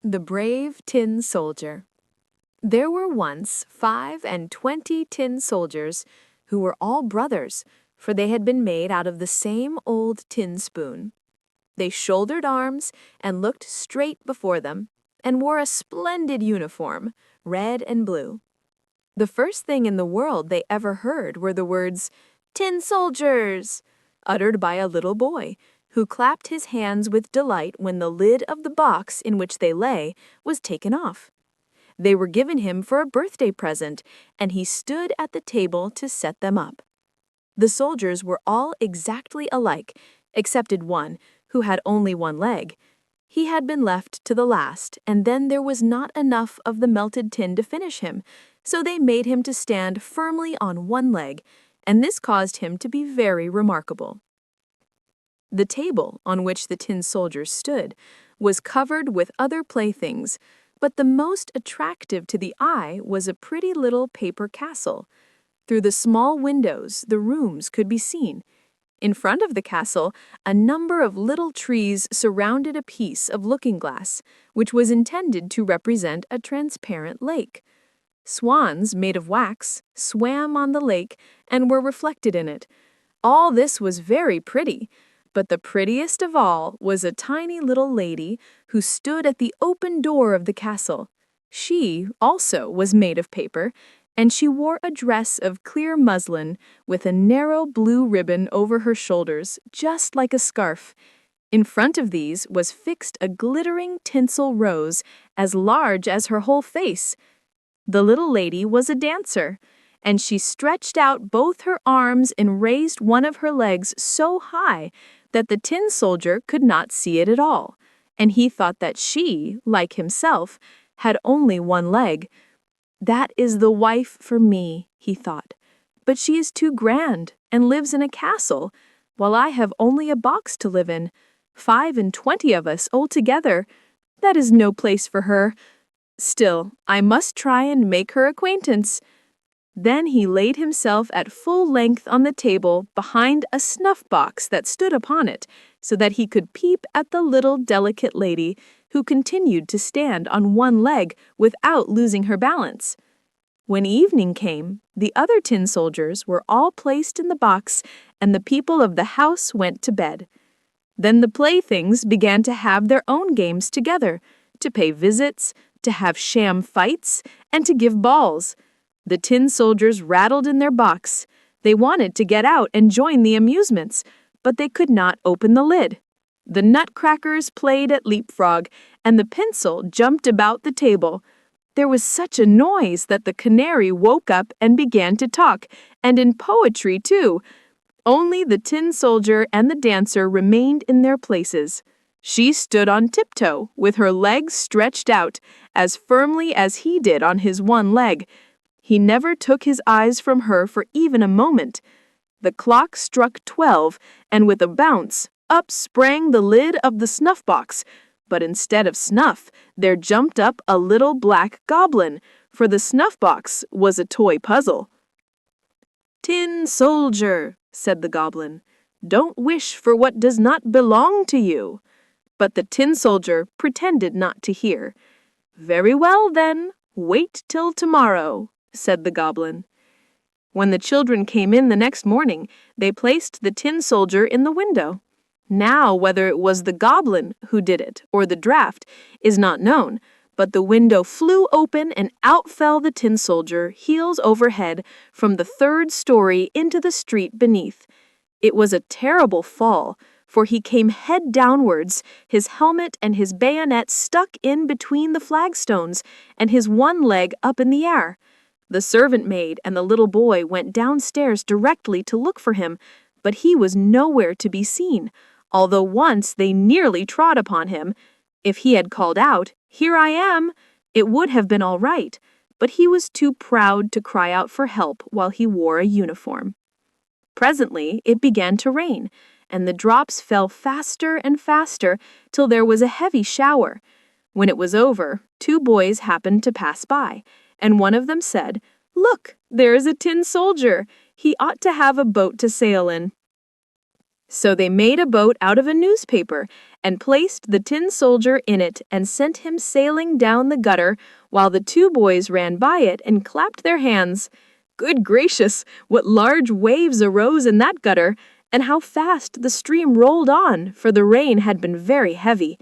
The Brave Tin Soldier. There were once 25 tin soldiers who were all brothers, for they had been made out of the same old tin spoon. They shouldered arms and looked straight before them, and wore a splendid uniform, red and blue. The first thing in the world they ever heard were the words, "Tin soldiers," uttered by a little boy, who clapped his hands with delight when the lid of the box in which they lay was taken off. They were given him for a birthday present, and he stood at the table to set them up. The soldiers were all exactly alike, excepted one, who had only one leg. He had been left to the last, and then there was not enough of the melted tin to finish him, so they made him to stand firmly on one leg, and this caused him to be very remarkable. The table on which the tin soldiers stood was covered with other playthings, but the most attractive to the eye was a pretty little paper castle. Through the small windows, the rooms could be seen. In front of the castle, a number of little trees surrounded a piece of looking-glass, which was intended to represent a transparent lake. Swans made of wax swam on the lake and were reflected in it. All this was very pretty, but the prettiest of all was a tiny little lady who stood at the open door of the castle. She, also, was made of paper, and she wore a dress of clear muslin with a narrow blue ribbon over her shoulders, just like a scarf. In front of these was fixed a glittering tinsel rose as large as her whole face. The little lady was a dancer, and she stretched out both her arms and raised one of her legs so high that the tin soldier could not see it at all, and he thought that she, like himself, had only one leg. "That is the wife for me," he thought, "but she is too grand and lives in a castle, while I have only a box to live in. 25 of us altogether. That is no place for her. Still, I must try and make her acquaintance." Then he laid himself at full length on the table behind a snuff-box that stood upon it, so that he could peep at the little delicate lady, who continued to stand on one leg without losing her balance. When evening came, the other tin soldiers were all placed in the box, and the people of the house went to bed. Then the playthings began to have their own games together, to pay visits, to have sham fights, and to give balls. The tin soldiers rattled in their box. They wanted to get out and join the amusements, but they could not open the lid. The nutcrackers played at leapfrog, and the pencil jumped about the table. There was such a noise that the canary woke up and began to talk, and in poetry too. Only the tin soldier and the dancer remained in their places. She stood on tiptoe, with her legs stretched out, as firmly as he did on his one leg. He never took his eyes from her for even a moment. The clock struck 12, and with a bounce, up sprang the lid of the snuff-box. But instead of snuff, there jumped up a little black goblin, for the snuff-box was a toy puzzle. "Tin soldier," said the goblin, "don't wish for what does not belong to you." But the tin soldier pretended not to hear. "Very well, then, wait till tomorrow," said the goblin. When the children came in the next morning, they placed the tin soldier in the window. Now, whether it was the goblin who did it or the draft is not known, but the window flew open and out fell the tin soldier, heels over head, from the 3rd story into the street beneath. It was a terrible fall, for he came head downwards, his helmet and his bayonet stuck in between the flagstones, and his one leg up in the air. The servant maid and the little boy went downstairs directly to look for him, but he was nowhere to be seen, although once they nearly trod upon him. If he had called out, "Here I am," it would have been all right, but he was too proud to cry out for help while he wore a uniform. Presently it began to rain, and the drops fell faster and faster till there was a heavy shower. When it was over, 2 boys happened to pass by, and one of them said, "Look, there is a tin soldier. He ought to have a boat to sail in." So they made a boat out of a newspaper and placed the tin soldier in it and sent him sailing down the gutter while the two boys ran by it and clapped their hands. Good gracious, what large waves arose in that gutter, and how fast the stream rolled on, for the rain had been very heavy.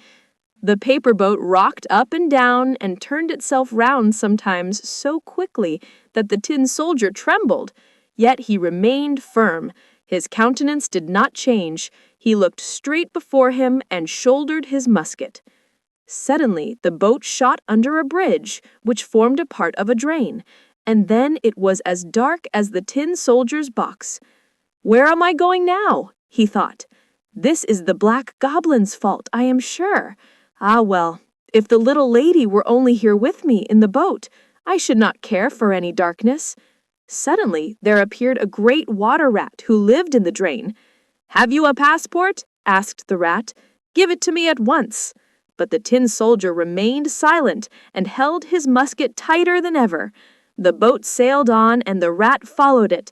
The paper boat rocked up and down and turned itself round sometimes so quickly that the tin soldier trembled. Yet he remained firm. His countenance did not change. He looked straight before him and shouldered his musket. Suddenly the boat shot under a bridge, which formed a part of a drain, and then it was as dark as the tin soldier's box. "Where am I going now?" he thought. "This is the black goblin's fault, I am sure. Ah, well, if the little lady were only here with me in the boat, I should not care for any darkness." Suddenly there appeared a great water rat who lived in the drain. "Have you a passport?" asked the rat. "Give it to me at once." But the tin soldier remained silent and held his musket tighter than ever. The boat sailed on and the rat followed it.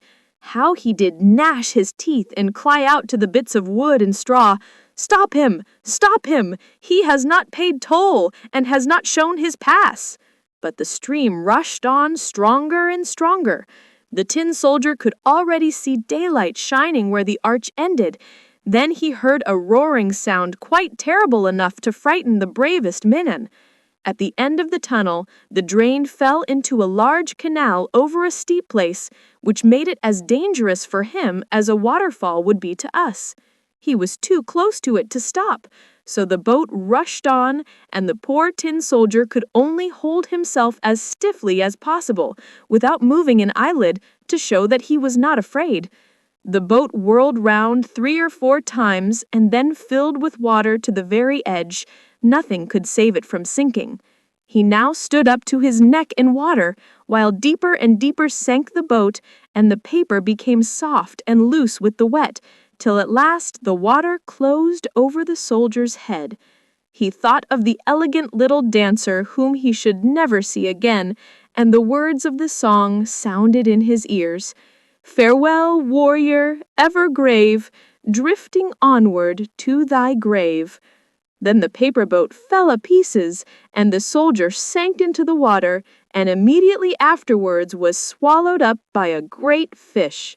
How he did gnash his teeth and cry out to the bits of wood and straw, "Stop him! Stop him! He has not paid toll and has not shown his pass!" But the stream rushed on stronger and stronger. The tin soldier could already see daylight shining where the arch ended. Then he heard a roaring sound quite terrible enough to frighten the bravest man. At the end of the tunnel, the drain fell into a large canal over a steep place, which made it as dangerous for him as a waterfall would be to us. He was too close to it to stop, so the boat rushed on, and the poor tin soldier could only hold himself as stiffly as possible, without moving an eyelid, to show that he was not afraid. The boat whirled round 3 or 4 times and then filled with water to the very edge. Nothing could save it from sinking. He now stood up to his neck in water, while deeper and deeper sank the boat, and the paper became soft and loose with the wet, till at last the water closed over the soldier's head. He thought of the elegant little dancer whom he should never see again, and the words of the song sounded in his ears. "Farewell, warrior, ever grave, drifting onward to thy grave." Then the paper boat fell a pieces, and the soldier sank into the water, and immediately afterwards was swallowed up by a great fish.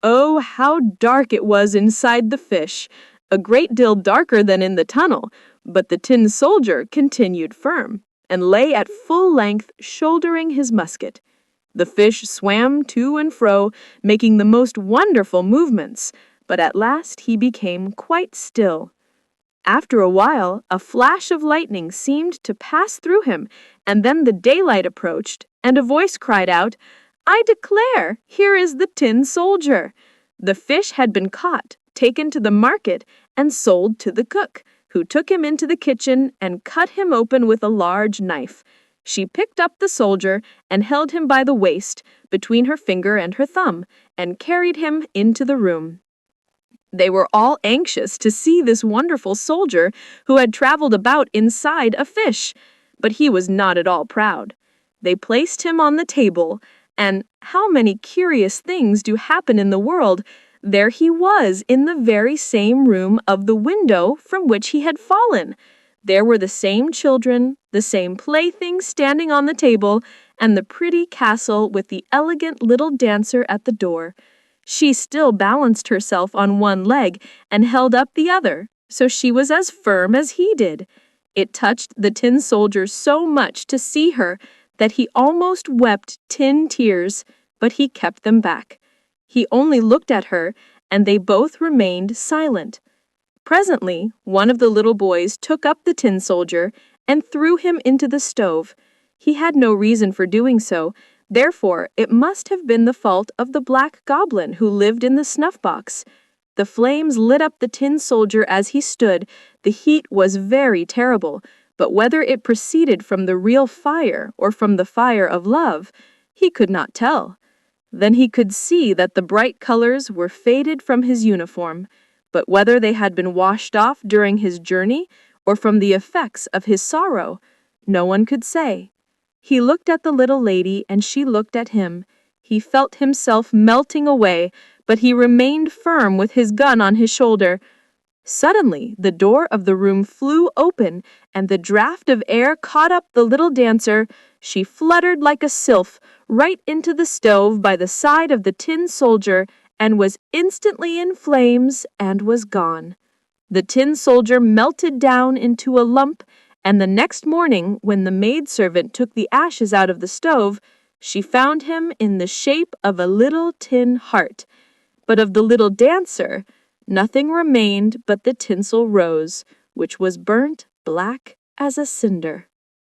Oh, how dark it was inside the fish! A great deal darker than in the tunnel, but the tin soldier continued firm, and lay at full length, shouldering his musket. The fish swam to and fro, making the most wonderful movements, but at last he became quite still. After a while, a flash of lightning seemed to pass through him, and then the daylight approached, and a voice cried out, "I declare, here is the tin soldier." The fish had been caught, taken to the market, and sold to the cook, who took him into the kitchen and cut him open with a large knife. She picked up the soldier and held him by the waist, between her finger and her thumb, and carried him into the room. They were all anxious to see this wonderful soldier who had traveled about inside a fish, but he was not at all proud. They placed him on the table, and how many curious things do happen in the world! There he was in the very same room of the window from which he had fallen. There were the same children, the same playthings standing on the table, and the pretty castle with the elegant little dancer at the door. She still balanced herself on one leg and held up the other, so she was as firm as he did. It touched the tin soldier so much to see her that he almost wept tin tears, but he kept them back. He only looked at her, and they both remained silent. Presently, one of the little boys took up the tin soldier and threw him into the stove. He had no reason for doing so, therefore it must have been the fault of the black goblin who lived in the snuff-box. The flames lit up the tin soldier as he stood. The heat was very terrible, but whether it proceeded from the real fire or from the fire of love, he could not tell. Then he could see that the bright colors were faded from his uniform, but whether they had been washed off during his journey or from the effects of his sorrow, no one could say. He looked at the little lady and she looked at him. He felt himself melting away, but he remained firm with his gun on his shoulder. Suddenly, the door of the room flew open, and the draught of air caught up the little dancer. She fluttered like a sylph right into the stove by the side of the tin soldier and was instantly in flames and was gone. The tin soldier melted down into a lump, and the next morning, when the maidservant took the ashes out of the stove, she found him in the shape of a little tin heart. But of the little dancer, nothing remained but the tinsel rose, which was burnt black as a cinder.